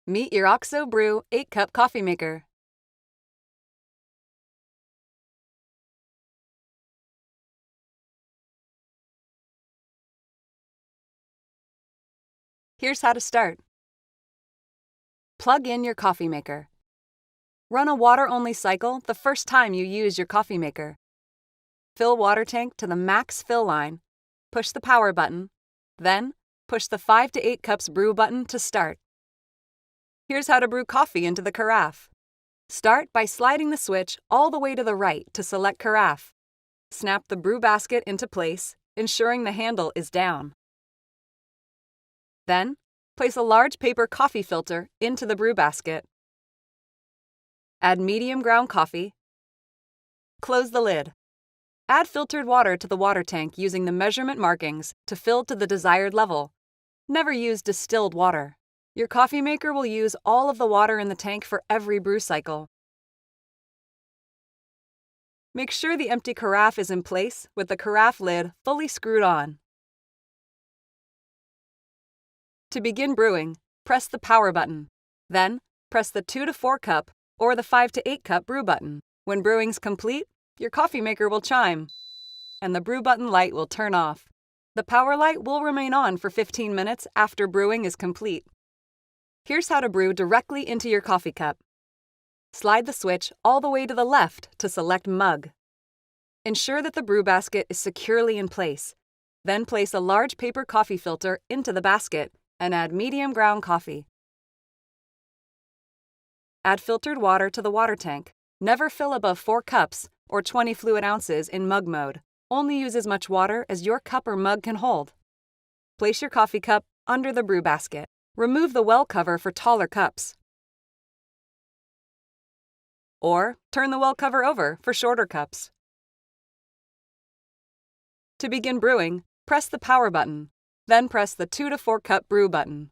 Meet your OXO Brew 8-cup coffee maker. Here's how to start. Plug in your coffee maker. Run a water-only cycle the first time you use your coffee maker. Fill water tank to the max fill line. Push the power button. Then, push the 5 to 8 cups brew button to start. Here's how to brew coffee into the carafe. Start by sliding the switch all the way to the right to select carafe. Snap the brew basket into place, ensuring the handle is down. Then, place a large paper coffee filter into the brew basket. Add medium ground coffee. Close the lid. Add filtered water to the water tank using the measurement markings to fill to the desired level. Never use distilled water. Your coffee maker will use all of the water in the tank for every brew cycle. Make sure the empty carafe is in place with the carafe lid fully screwed on. To begin brewing, press the power button. Then, press the 2 to 4 cup or the 5 to 8 cup brew button. When brewing's complete, your coffee maker will chime, and the brew button light will turn off. The power light will remain on for 15 minutes after brewing is complete. Here's how to brew directly into your coffee cup. Slide the switch all the way to the left to select mug. Ensure that the brew basket is securely in place. Then place a large paper coffee filter into the basket and add medium ground coffee. Add filtered water to the water tank. Never fill above 4 cups or 20 fluid ounces in mug mode. Only use as much water as your cup or mug can hold. Place your coffee cup under the brew basket. Remove the well cover for taller cups. Or turn the well cover over for shorter cups. To begin brewing, press the power button. Then press the 2 to 4 cup brew button.